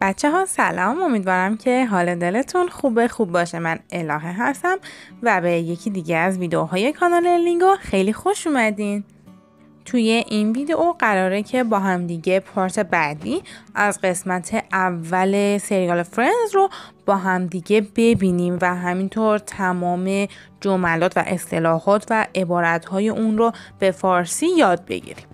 بچه ها سلام، امیدوارم که حال دلتون خوب باشه. من الهه هستم و به یکی دیگه از ویدیوهای کانال لینگو خیلی خوش اومدین. توی این ویدیو قراره که با هم دیگه پارت بعدی از قسمت اول سریال فرندز رو با هم دیگه ببینیم و همینطور تمام جملات و اصطلاحات و عبارتهای اون رو به فارسی یاد بگیریم.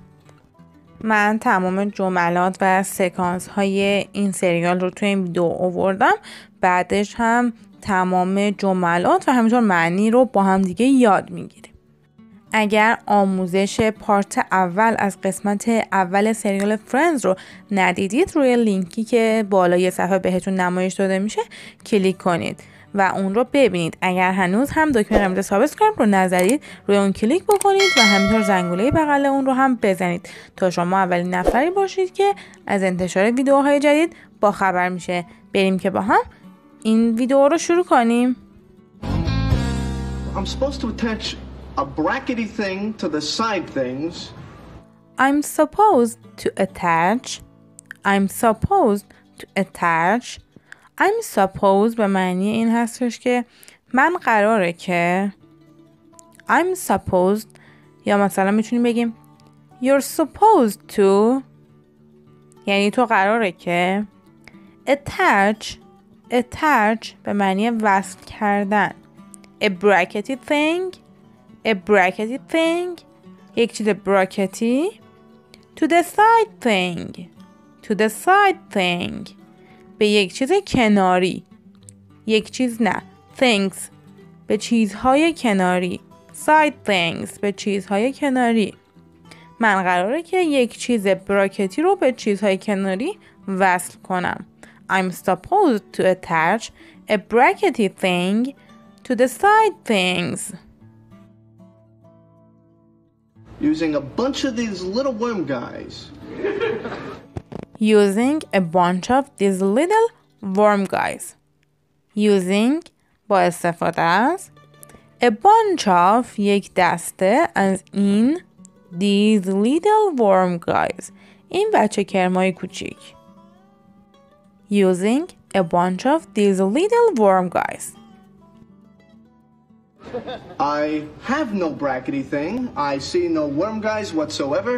من تمام جملات و سکانس های این سریال رو توی این ویدیو آوردم، بعدش هم تمام جملات و همینطور معنی رو با هم دیگه یاد میگیریم. اگر آموزش پارت اول از قسمت اول سریال فرندز رو ندیدید، روی لینکی که بالای صفحه بهتون نمایش داده میشه کلیک کنید و اون رو ببینید. اگر هنوز هم دکمه قرمز سابسکرایب رو نزدید، روی اون کلیک بکنید و همینطور زنگوله بغل اون رو هم بزنید تا شما اولین نفری باشید که از انتشار ویدیوهای جدید با خبر میشه. بریم که با هم این ویدیو رو شروع کنیم. I'm supposed to attach a brackety thing to the side things. I'm supposed to attach. I'm supposed به معنی این هستش که من قراره که. I'm supposed یا مثلا میتونیم بگیم You're supposed to، یعنی تو قراره که. Attach به معنی وصل کردن. A brackety thing یک چیز براکتی. To the side thing به یک چیز کناری. یک چیز نه، things به چیزهای کناری. Side things به چیزهای کناری. من قراره که یک چیز براکتی رو به چیزهای کناری وصل کنم. I'm supposed to attach a brackety thing to the side things. Using a bunch of these little worm guys. Using a bunch of these little worm guys. Using با استفاده از. A bunch of یک دسته از این. These little worm guys این بچه کرمای کوچیک. Using a bunch of these little worm guys. I have no brackety thing. I see no worm guys whatsoever.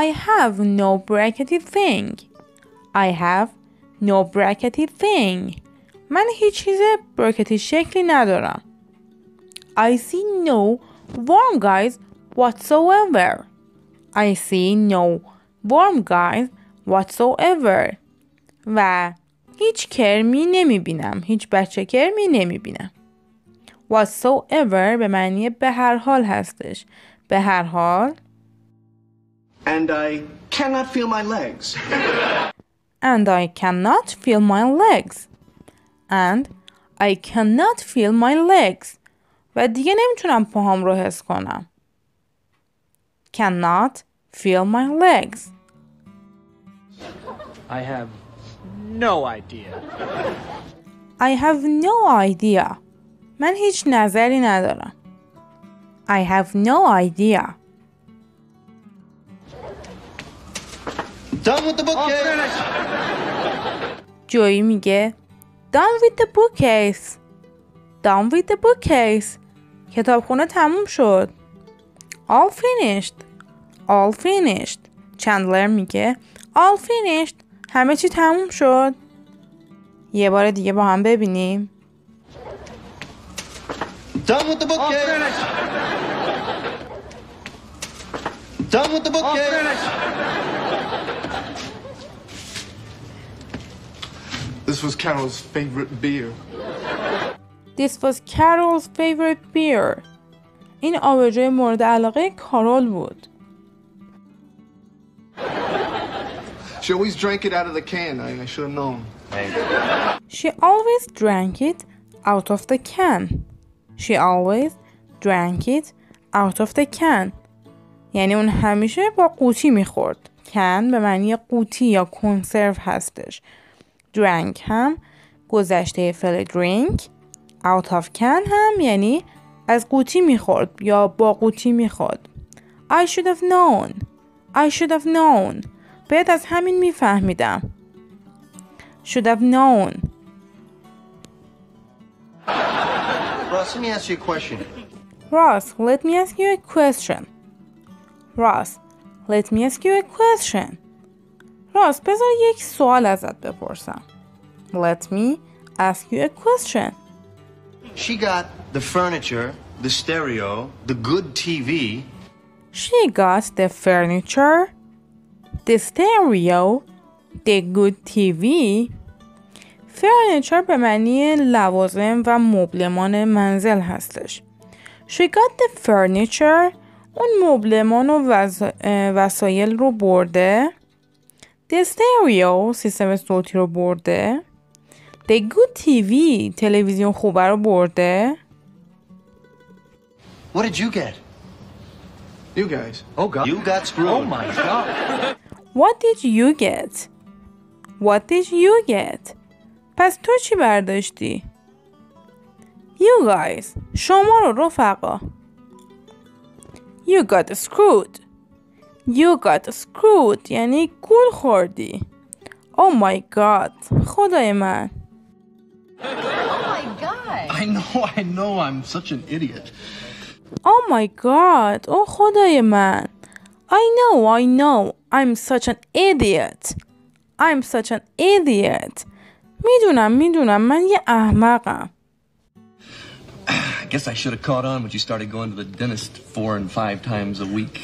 I have no brackety thing. من هیچ چیز براکتی شکلی ندارم. I see no worm guys whatsoever. و هیچ کرمی نمیبینم. هیچ بچه کرمی نمیبینم. Whatsoever به معنی به هر حال هستش. به هر حال. And I cannot feel my legs. And I cannot feel my legs. و دیگه نمیتونم پاهام رو حس کنم. Cannot feel my legs. I have no idea. من هیچ نظری ندارم. I have no idea. Done with the bookcase. جویی میگه Done with the bookcase. کتابخونه تموم شد. All finished. چندلر میگه All finished. همه چی تموم شد. یه بار دیگه با هم ببینیم. Done with the bookcase. Done with the bookcase. This was Carol's favorite beer. این آبجوی مورد علاقه کارول بود. She always drank it out of the can. I should have known. She always drank it out of the can. یعنی اون همیشه با قوطی میخورد. can به معنی قوطی یا کنسرو هستش. drank هم گذشته فعل drink. out of can هم یعنی از قوطی میخورد یا با قوطی میخورد. I should have known. باید از همین میفهمیدم. Should have known. Ross, let me ask you a question. Ross, let me ask you a question. Ross, let me ask you a question. راس بذار یک سوال ازت بپرسم. Let me ask you a question. She got the furniture, the stereo, the good TV. She got the furniture, the stereo, the good TV. Furniture به معنی لوازم و مبلمان منزل هستش. She got the furniture. اون مبلمان و وسایل رو برده. The stereo سیستم صوتی رو برده. The good TV تلویزیون خوبه رو برده. What did you get? You guys. Oh God. You got screwed. Oh my God. What did you get? What did you get? پس تو چی برداشتی؟ You guys شما رو رفقا. You got screwed. You got screwed یعنی گول خوردی. Oh my God خدای من. I know, I'm such an idiot. Oh my God oh خدای من. I know I'm such an idiot. I'm such an idiot. میدونم من یه احمقم. I guess I should have caught on when you started going to the dentist 4 and 5 times a week.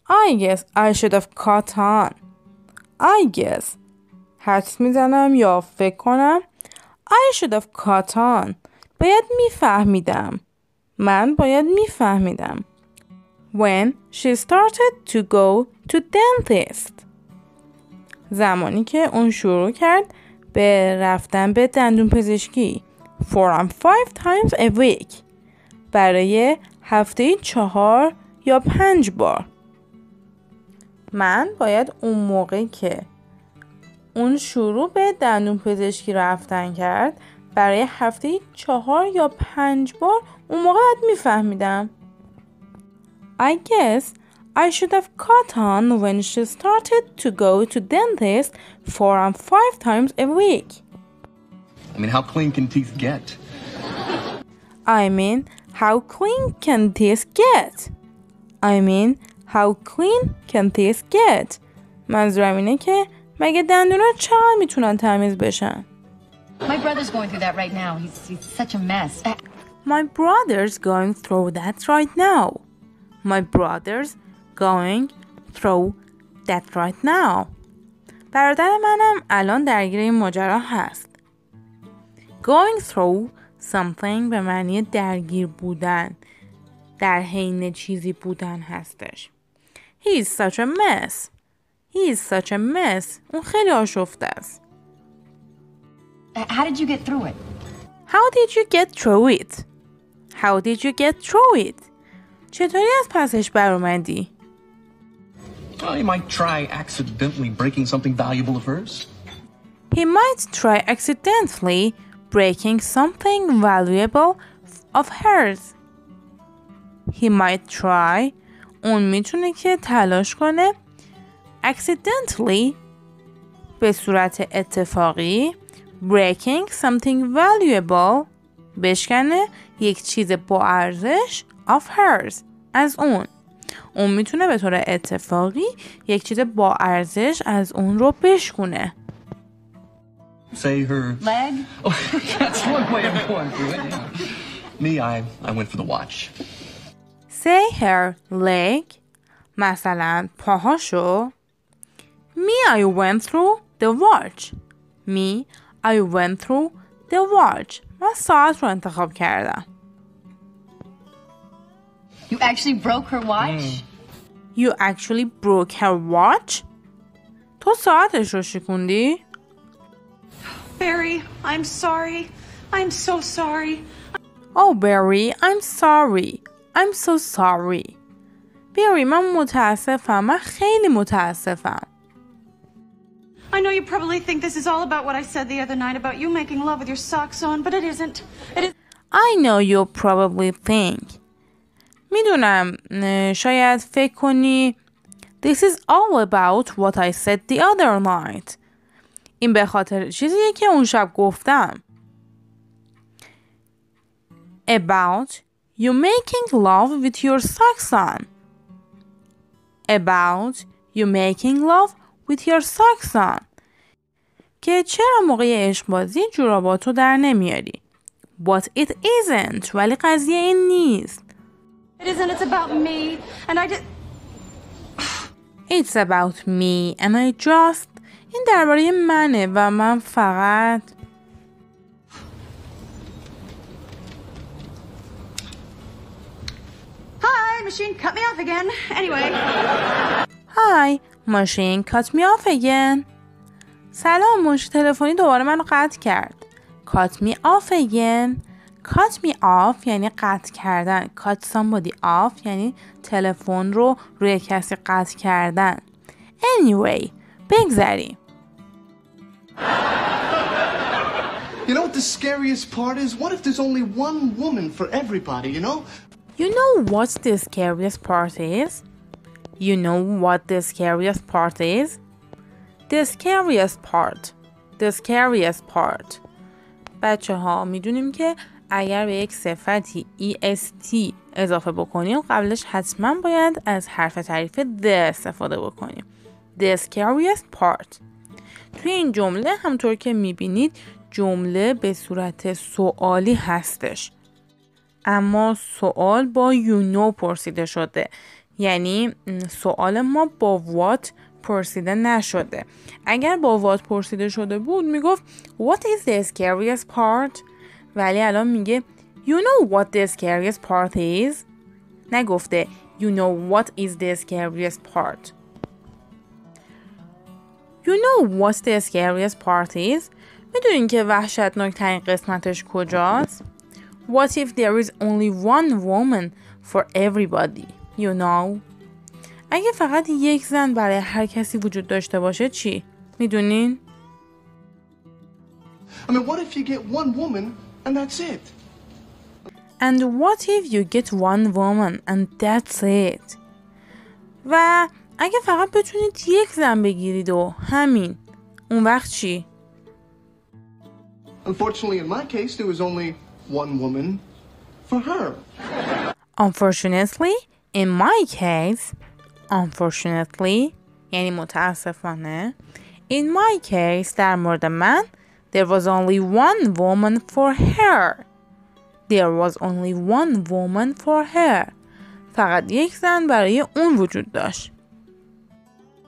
I guess I should have caught on. I guess حدس میزنم یا فکر کنم I should have caught on. باید میفهمیدم. من باید میفهمیدم. When she started to go to dentist. زمانی که اون شروع کرد به رفتن به دندون پزشکی. 4 and 5 times a week. برای هفته 4 یا 5 بار. من باید اون موقعی که اون شروع به دندون پزشکی رفتن کرد برای هفته 4 یا 5 بار اون موقع باید میفهمیدم. I guess I should have caught on when she started to go to dentist 4 and 5 times a week. I mean, how clean can teeth get? I mean, how clean can this get? I mean, how clean can this get? منظورم اینه که مگه دندونا چقدر میتونن تمیز بشن؟ My brother's going through that right now. He's such a mess. My brother's going through that right now. My brother's going through that right now. برادر منم الان درگیر این ماجرا هست. Going through something به معنی درگیر بودن، در حین چیزی بودن هستش. He is such a mess. He is such a mess. اون خیلی آشفته است. How did you get through it? How did you get through it? How did you get through it? چطوری از پسش بر اومدی؟ Well, you might try accidentally breaking something valuable of hers. He might try accidentally breaking something valuable of hers. He might try. اون میتونه که تلاش کنه accidentally به صورت اتفاقی breaking something valuable بشکنه یک چیز با ارزش of hers از اون میتونه به طور اتفاقی یک چیز با ارزش از اون رو بشکونه. Say her Leg? Oh, that's one way of going through it. Yeah. Me, I went for the watch. Say her leg مثلا پاهاشو. Me I went through the watch. Me I went through the watch. من ساعت رو انتخاب کردم. You actually broke her watch? You actually broke her watch? تو ساعتش رو شکوندی؟ Barry, I'm sorry. I'm so sorry. Oh Barry, I'm sorry. I'm so sorry. Barry من متاسفم. من خیلی متاسفم. I know you probably think this is all about what I said the other night about you making love with your socks on, but it isn't. It is. I know you probably think. میدونم شاید فکر کنی This is all about what I said the other night. این به خاطر چیزیه که اون شب گفتم. About you making love with your socks on. About you making love with your socks on. که چرا موقع عشق بازی جوراباتو در نمیاری. But it isn't. ولی قضیه این نیست. It isn't. It's about me. And I just... It's about me and I just... این درباره منه و من فقط... Hi, machine cut me off again. Anyway. Hi, machine cut me off again. سلام، مش تلفنی دوباره منو قطع کرد. Cut me off again. Cut me off یعنی قطع کردن. Cut somebody off یعنی تلفن رو روی کسی قطع کردن. Anyway, بگذریم. You know what the scariest part is? What if there's only one woman for everybody, you know? You know what the scariest part is? You know what the scariest part is? The scariest part. The scariest part. بچه ها میدونیم که اگر به یک صفتی est اضافه بکنیم قبلش حتما باید از حرف تعریف the استفاده بکنیم. The scariest part. توی این جمله همطور که میبینید جمله به صورت سوالی هستش. اما سوال با you know پرسیده شده. یعنی سوال ما با what پرسیده نشده. اگر با what پرسیده شده بود میگفت What is the scariest part? ولی الان میگه You know what the scariest part is? نگفته You know what is the scariest part? You know what the scariest part is? میدونین که وحشتناک ترین قسمتش کجاست؟ What if there is only one woman for everybody? You know? اگه فقط یک زن برای هر کسی وجود داشته باشه چی؟ میدونین؟ I mean, what if you get one woman and that's it? And what if you get one woman and that's it? و اگه فقط بتونید یک زن بگیرید و همین، اون وقت چی؟ Unfortunately, in my case, there was only one woman for her. Unfortunately, in my case, unfortunately یعنی متاسفانه in my case در مورد من there was only one woman for her. There was only one woman for her. فقط یک زن برای اون وجود داشت.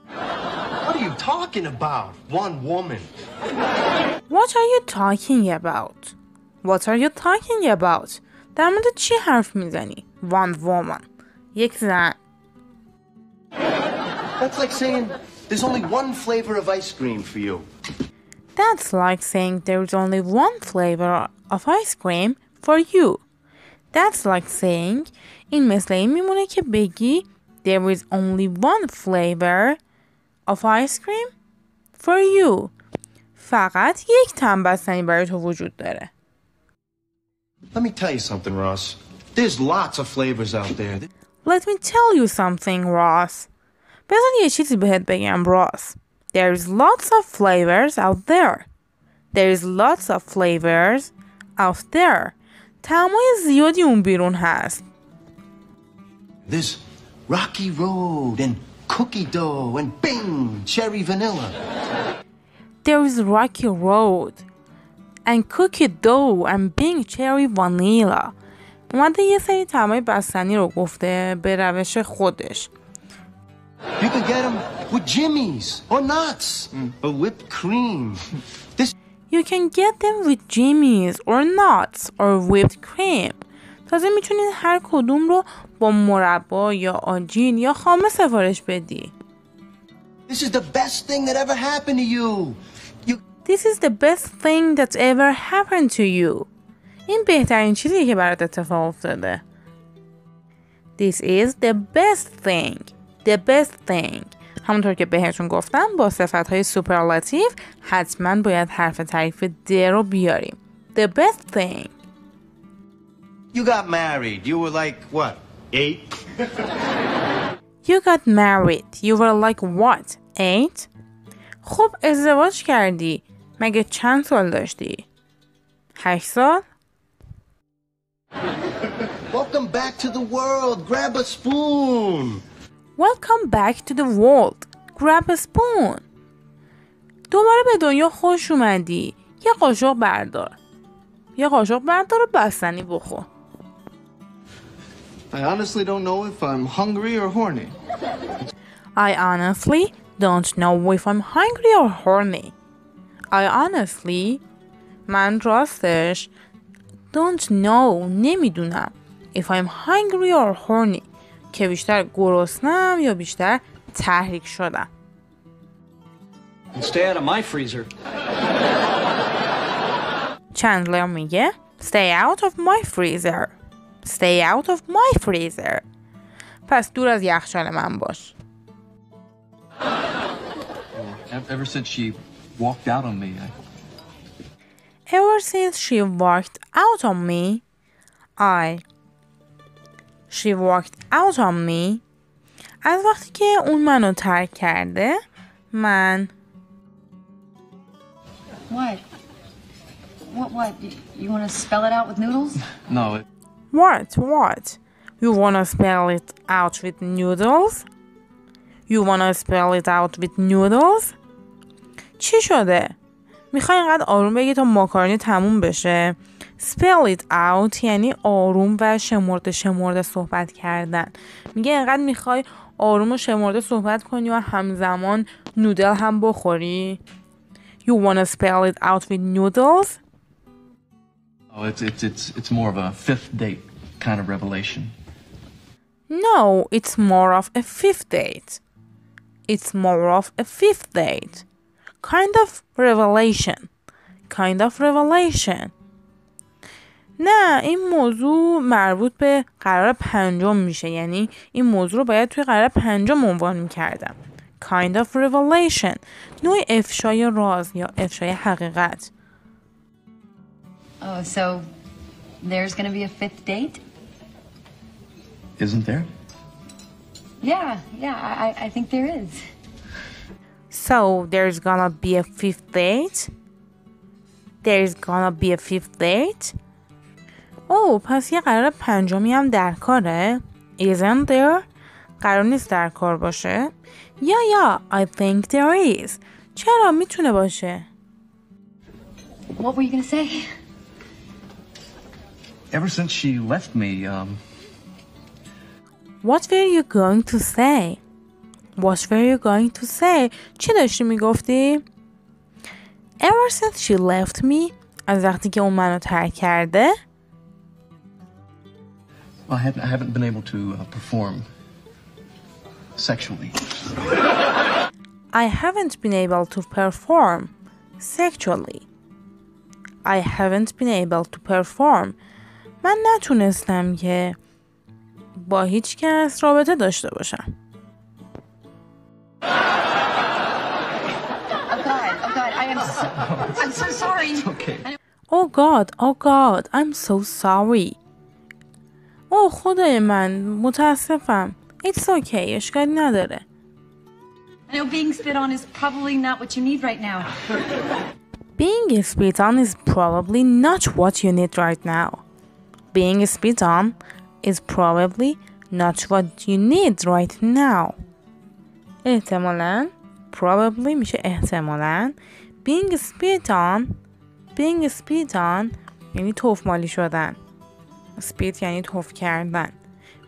What are you talking about? One woman. What are you talking about? What are you talking about? در مورد چی حرف میزنی؟ One woman. یک زن. That's like saying there's only one flavor of ice cream for you. That's like saying there's only one flavor of ice cream for you. That's like saying این مثل این میمونه که بگی there is only one flavor of ice cream for you. فقط یک تن بستنی برای تو وجود داره. Let me tell you something, Ross. There's lots of flavors out there. Let me tell you something, Ross. بذار یه چیزی بهت بگم، Ross. There's lots of flavors out there. There's lots of flavors out there. طعمای زیادی اون بیرون هست. There's Rocky Road and cookie dough and bing, cherry vanilla. There's Rocky Road and cookie dough and bing cherry vanilla. اومده یه سری طعمای بستنی رو گفته به روش خودش. You can get them with Jimmy's or nuts or whipped cream. You can get them with Jimmy's or nuts or whipped cream. تازه میتونید هر کدوم رو با مربا یا آجیل یا خامه سفارش بدی. This is the best thing that ever happened to you. This is the best thing that ever happened to you. این بهترین چیزیه که برات اتفاق افتاده. This is the best thing. The best thing. همونطور که بهتون گفتم با صفتهای سوپرلاتیو حتما باید حرف تعریف د رو بیاریم. The best thing. You got married. You were like, what, 8? You got married. You were like what? 8? خب ازدواج کردی. مگه چند سال داشتی؟ 8 سال؟ Welcome back to the world. Grab a spoon. Welcome back to the world. Grab a spoon. دوباره به دنیا خوش اومدی. یه قاشق بردار. یه قاشق بردار و بستنی بخور. I honestly don't know if I'm hungry or horny. I honestly don't know if I'm hungry or horny. I honestly من راستش don't know نمیدونم if I'm hungry or horny که بیشتر گرسنم یا بیشتر تحریک شدم. Stay out of my freezer. چندلر میگه stay out of my freezer. Stay out of my freezer. پس دور از یخچال من باش. Ever since she walked out on me, Ever since she walked out on me, She walked out on me. از وقتی که اون منو ترک کرده من What? What? You want to spell it out with noodles? no, What? You wanna spell it out with noodles? You wanna spell it out with noodles? چی شده؟ میخوای اینقدر آروم بگی تا ماکارونی تموم بشه؟ Spell it out یعنی آروم و شمرده صحبت کردن. میگه اینقدر میخوای آروم و شمرده صحبت کنی و همزمان نودل هم بخوری؟ You wanna spell it out with noodles? oh, it's more of a fifth date kind of revelation. No, it's more of a fifth date. It's more of a fifth date. Kind of revelation. نه این موضوع مربوط به قرار 5 میشه. یعنی این موضوع رو باید توی قرار 5 عنوان میکردم. Kind of revelation. نوع افشای راز یا افشای حقیقت. Oh, so there's going to be a 5th date? Isn't there? Yeah, I think there is. So there's gonna be a 5th date? There's gonna be a 5th date? پس یه قرار 5 هم در کاره؟ Isn't there? قرار نیست در کار باشه؟ Yeah, I think there is. چرا میتونه باشه؟ What were you going to say? Ever since she left me, What were you going to say? چی داشتی میگفتی؟ Ever since she left me از وقتی که اون منو ترک کرده I haven't been able to perform sexually. I haven't been able to perform sexually. من نتونستم که با هیچ کس رابطه داشته باشم. I'm so sorry. Okay. Oh God, I'm so sorry. خدای من متاسفم. It's okay, اشکالی نداره. I know being spit on is probably not what you need right now. Being spit on is probably not what you need right now. Being spit on is probably not what you need right now. احتمالاً probably میشه احتمالاً. Being spit on یعنی تفمالی شدن. spit یعنی تف کردن.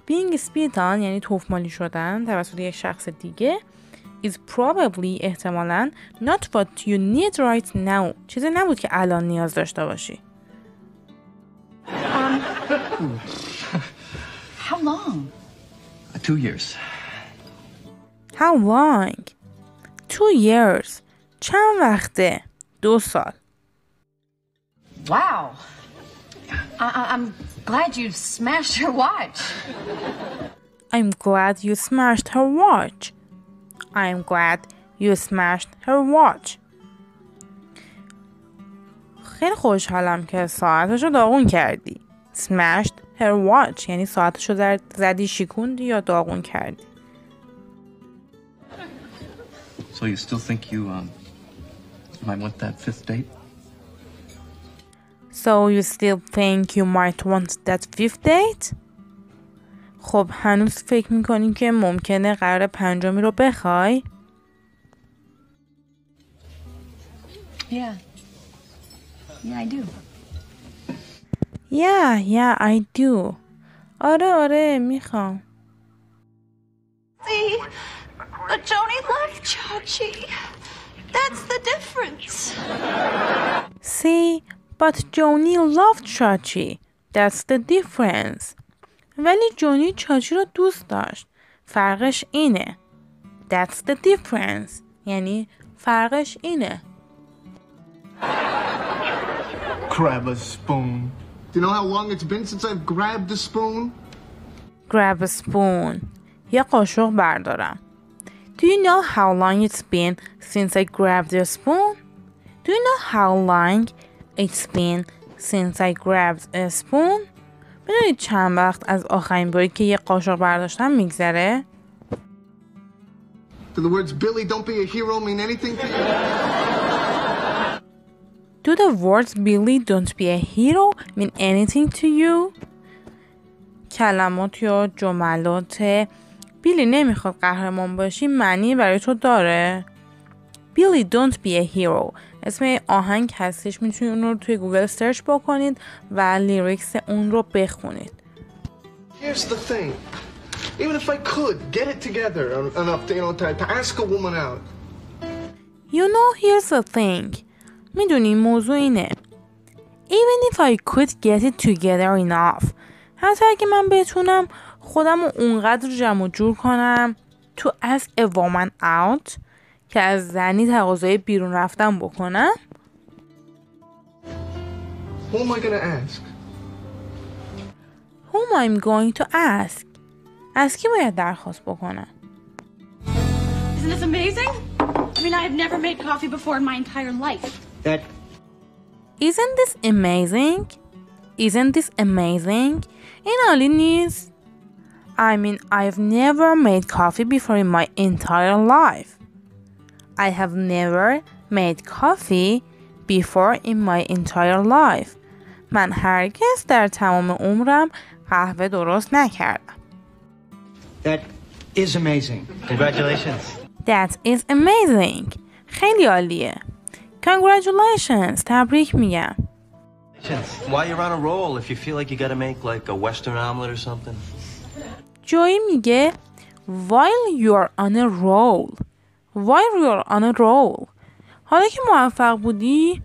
Being spit on یعنی تفمالی شدن توسط یک شخص دیگه. Is probably احتمالاً not what you need right now. چیزی نبود که الان نیاز داشته باشی. How long? 2 years. How long? 2 years. چند وقته؟ 2 سال. Wow. I'm glad you smashed her watch. I'm glad you smashed her watch. خیلی خوشحالم که ساعتشو داغون کردی. Smashed her watch یعنی ساعتشو زدی شکوندی یا داغون کردی. So you still think you might want that 5th date. So you still think you might want that 5th date? خب هنوز فکر میکنی که ممکنه قرار 5می رو بخوای؟ Yeah. Yeah, I do. Yeah, I do. آره میخوام. See, but Joni loved Chachi. That's the difference. See, but Joni loved Chachi. That's the difference. ولی جونی چاچی رو دوست داشت. فرقش اینه. That's the difference. یعنی فرقش اینه. Grab a spoon. Do you know how long it's been since I've grabbed a spoon? Grab a spoon. یه قاشق بردارم. Do you know how long it's been since I grabbed a spoon? Do you know how long it's been since I grabbed a spoon? میدونید چند وقت از آخرین باری که یه قاشق برداشتم میگذره؟ Do the words Billy don't be a hero mean anything to you? Do the words Billy don't be a hero mean anything to you? کلمات یا جملات بیلی نمیخواد قهرمان باشی معنی برای تو داره؟ Billy don't be a hero اسم آهنگ هستش، میتونید اون رو توی گوگل سرچ بکنید و لیریکس اون رو بخونید. Here's the thing. Even if I could get it together enough to ask a woman out. You know, here's the thing. میدونی موضوع اینه. Even if I could get it together enough. حتی اگه من بتونم خودم رو اونقدر جمع جور کنم to ask a woman out که از زنی تقاضای بیرون رفتن بکنم. Who am I going to ask? Whom I'm going to ask. از کی باید درخواست بکنم؟ Isn't this amazing? I mean, I have never made coffee before in my entire life. Isn't this amazing? Isn't this amazing? این عالی نیست؟ I mean, I've never made coffee before in my entire life. I have never made coffee before in my entire life. من هرگز در تمام عمرم قهوه درست نکردم. That is amazing. Congratulations. That is amazing. خیلی عالیه. Congratulations. تبریک میگم. Why you're on a roll if you feel like you gotta make like a Western omelet or something? جویی میگه while you're on a roll. While you're on a roll. حالا که موفق بودی،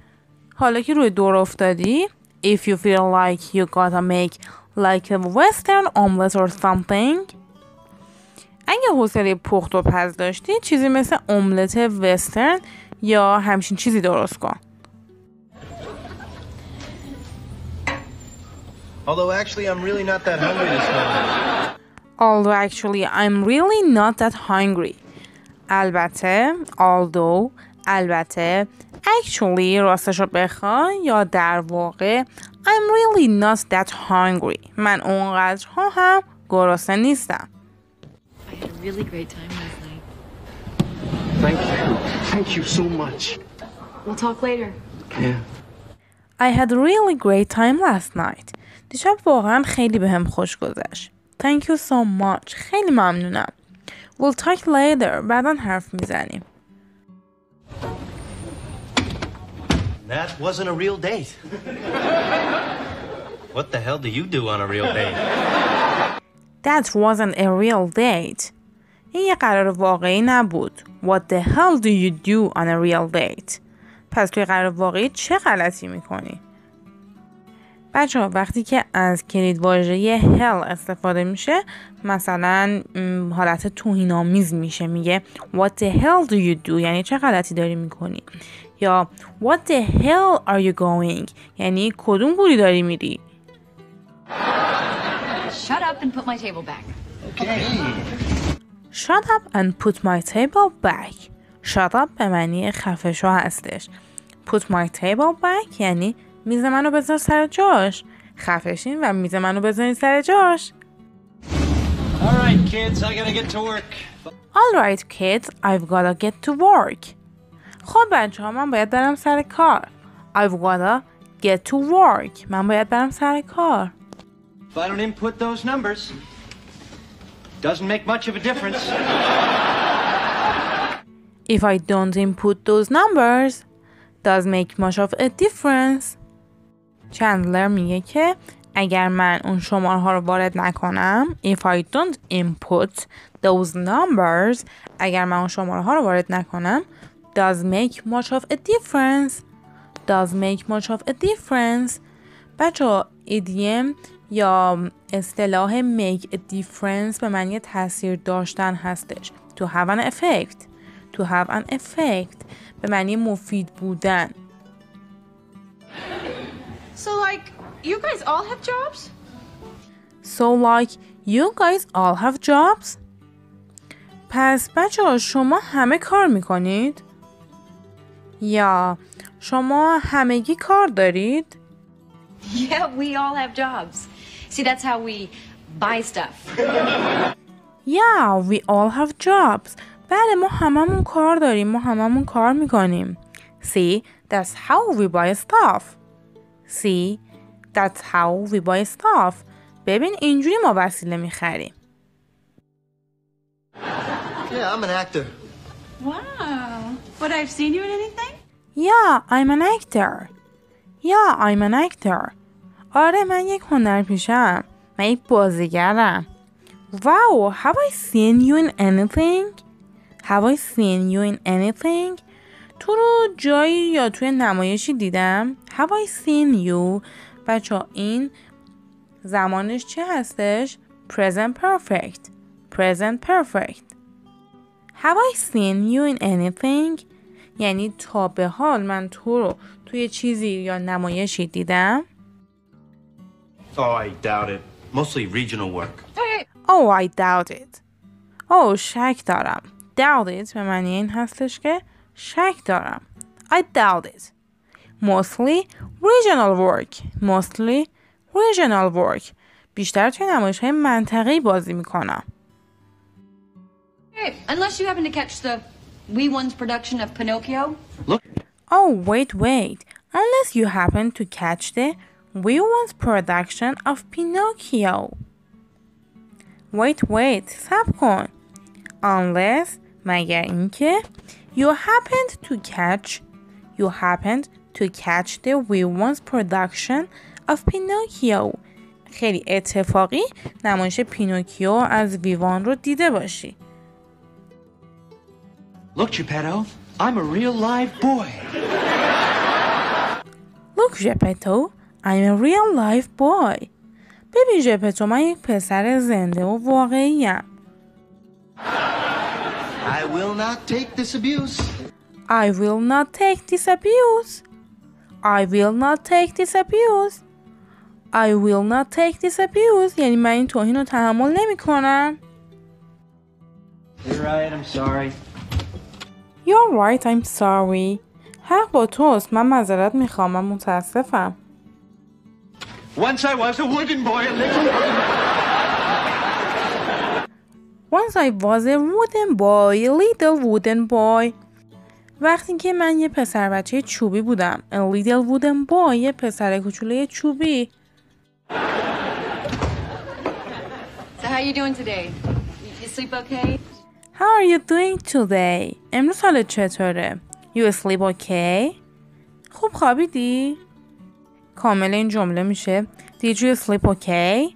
حالا که روی دور افتادی، if you feel like you gotta make like a Western omelet or something. اگه حوصله پخت و پز داشتی، چیزی مثل املت وسترن یا همچین چیزی درست کن. Although actually I'm really not that hungry this morning. Although actually I'm really not that hungry. البته البته actually راستشو بخوای یا در واقع I'm really not that hungry. من اونقدرها هم گرسنه نیستم. I had a really great time last night. Thank you so much. We'll talk later. Yeah. I had a really great time last night. دیشب واقعا خیلی بهم خوش گذشت. Thank you so much. خیلی ممنونم. We'll talk later. بعداً حرف میزنیم. That wasn't a real date. What the hell do you do on a real date? That wasn't a real date. این یه قرار واقعی نبود. What the hell do you do on a real date? پس توی قرار واقعی چه غلطی میکنی؟ بچه‌ها وقتی که از کلید واژه hell استفاده میشه مثلا حالت توهین‌آمیز میشه، میگه What the hell do you do؟ یعنی چه غلطی داری میکنی؟ یا What the hell are you going؟ یعنی کدوم گوری داری میری؟ Shut up and put my table back. Shut up and put my table back. Shut up به معنی خفه شو هستش. Put my table back یعنی میز منو بذار سر جاش. خفشین و میز منو بذارین سر جاش. All right, kids, I gotta get to work. All right, kids, I've gotta get to work. خب بچه ها من باید برم سر کار. I've gotta get to work. من باید برم سر کار. If I don't input those numbers, doesn't make much of a difference. If I don't input those numbers, does make much of a difference. چندلر میگه که اگر من اون شماره ها رو وارد نکنم if I don't input those numbers اگر من اون شماره ها رو وارد نکنم does make much of a difference does make much of a difference بچه ایدیم یا اصطلاح make a difference به معنی تاثیر داشتن هستش to have an effect to have an effect به معنی مفید بودن. So, like, you guys all have jobs? So like you guys all have jobs? پس بچه ها شما همه کار میکنید؟ یا شما همگی کار دارید؟ Yeah, we all have jobs. See, that's how we buy stuff. Yeah, we all have jobs. بله ما هممون کار داریم ما هممون کار میکنیم. See, that's how we buy stuff. See, that's how we buy stuff. ببین اینجوری ما وسیله میخریم. Yeah, I'm an actor. Wow. Would I have seen you in anything? Yeah, I'm an actor. Yeah, I'm an actor. آره من یک هنرپیشه‌ام. من یک بازیگرم. Wow, have I seen you in anything? Have I seen you in anything? تو رو جایی یا توی نمایشی دیدم؟ Have I seen you? بچه این زمانش چه هستش؟ Present perfect. Present perfect. Have I seen you in anything? یعنی تا به حال من تو رو توی چیزی یا نمایشی دیدم؟ Oh, I doubt it. Mostly regional work. Oh, I doubt it. Oh, شک دارم. Doubt it به معنی این هستش که شک دارم. I doubt it. Mostly regional work. Mostly regional work. بیشتر توی نمایش‌های منطقه‌ای بازی میکنم. Hey, unless you happen to catch the We One's production of Pinocchio. Look. Oh, wait. Unless you happen to catch the We One's production of Pinocchio. Wait. صبر کن. Unless مگر اینکه you happened to catch the We One's production of Pinocchio. خیلی اتفاقی نمایش پینوکیو از ویوان رو دیده باشی. Look, Geppetto, I'm a real live boy. Look, Geppetto, I'm a real live boy. ببین ژپتو من یک پسر زنده و واقعیم. I will not take this abuse. I will not take this abuse. I will not take this abuse. I will not take this abuse. یعنی من این توهین رو تحمل نمی کنم. You're right, I'm sorry. You're right, I'm sorry. حق با توست. من معذرت میخوام. من متاسفم. Once I was a wooden boy, a little... Once I was a wooden boy, a little wooden boy. وقتی که من یه پسر بچه چوبی بودم. A little wooden boy, یه پسر کوچولوی چوبی. So how you doing today? You sleep okay? How are you doing today? امروز حالت چطوره؟ You sleep okay? خوب خوابیدی؟ کامل این جمله میشه Did you sleep okay?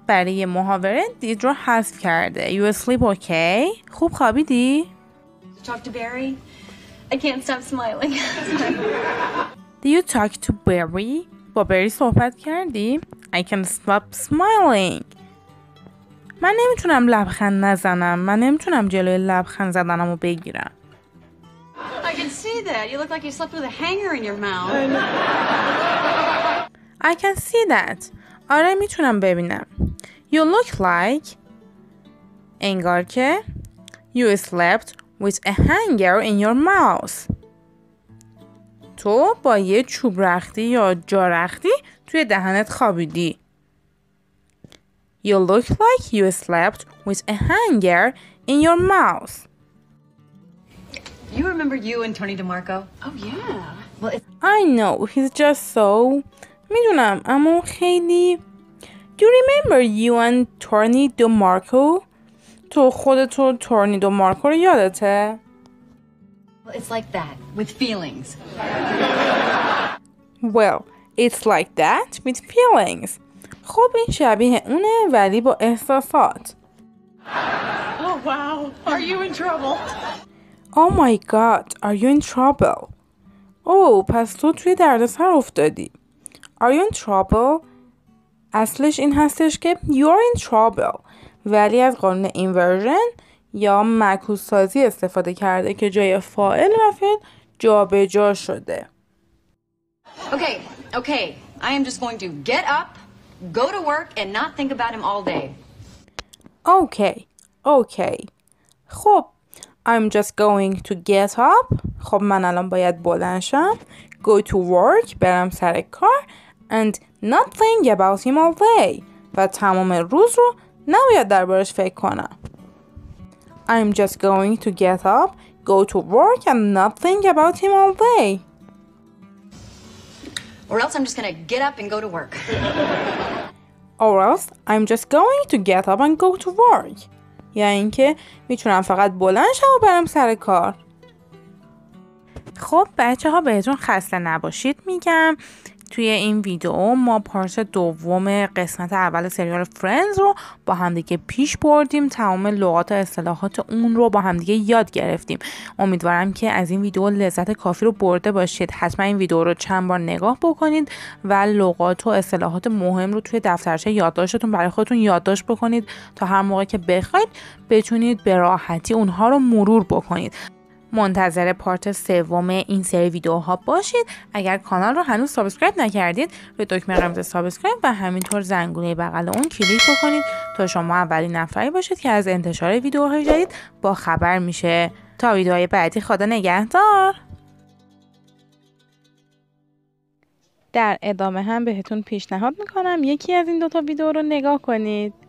برای یه محاوره did رو حذف کرده. You sleep okay? خوب خوابیدی؟ Talk to Barry? I can't stop smiling. Did you talk to Barry? با بری صحبت کردی؟ I can't stop smiling. من نمیتونم لبخند نزنم. من نمیتونم جلوی لبخند زدنم رو بگیرم. I can see that. You look like you slept with a hanger in your mouth. I can see that. آره میتونم ببینم. You look like انگار که You slept with a hanger in your mouth. تو با یه چوب رختی یا جا رختی توی دهنت خوابیدی. You look like you slept with a hanger in your mouth. You remember you and Tony DeMarco? Oh, yeah. Well, it's I know, he's just so... میدونم اما خیلی... Do you remember you and Tony DeMarco? تو خودتو تورنی دومارکو رو یادته؟ well, it's like that with feelings. Well, it's like that with feelings. خب این شبیه اونه ولی با احساسات. Oh, wow. Are you in trouble? Oh my god, are you in trouble? پس تو توی دردسر افتادی. Are you in trouble? اصلش این هستش که you're in trouble. ولی از قانون اینورژن یا معکوس سازی استفاده کرده که جای فاعل و فعل جابجا شده. Okay. I am just going to get up, go to work, and not think about him all day. Okay. خب I'm just going to get up. خب من الان باید بلند شم. Go to work. برم سر کار. And not think about him all day. و تمام روز رو نباید دربارش فکر کنم. I'm just going to get up, go to work and not think about him all day. Or else I'm just going to get up and go to work. Or else I'm just going to get up and go to work. یعنی اینکه میتونم فقط بلند شم و برم سر کار. خب بچه ها بهتون خسته نباشید میگم. توی این ویدیو ما پارت دوم قسمت اول سریال فرندز رو با همدیگه پیش بردیم. تمام لغات و اصطلاحات اون رو با همدیگه یاد گرفتیم. امیدوارم که از این ویدیو لذت کافی رو برده باشید. حتما این ویدیو رو چند بار نگاه بکنید و لغات و اصطلاحات مهم رو توی دفترچه یادداشتتون برای خودتون یادداشت بکنید تا هر موقع که بخواید بتونید به راحتی اونها رو مرور بکنید. منتظر پارت سوم این سری ویدیوها باشید. اگر کانال رو هنوز سابسکرایب نکردید روی دکمه قرمز سابسکرایب و همینطور زنگوله بغل اون کلیک بکنید تا شما اولین نفری باشید که از انتشار ویدیوهای جدید با خبر میشه. تا ویدیوهای بعدی خدا نگهدار. در ادامه هم بهتون پیشنهاد میکنم یکی از این دوتا ویدیو رو نگاه کنید.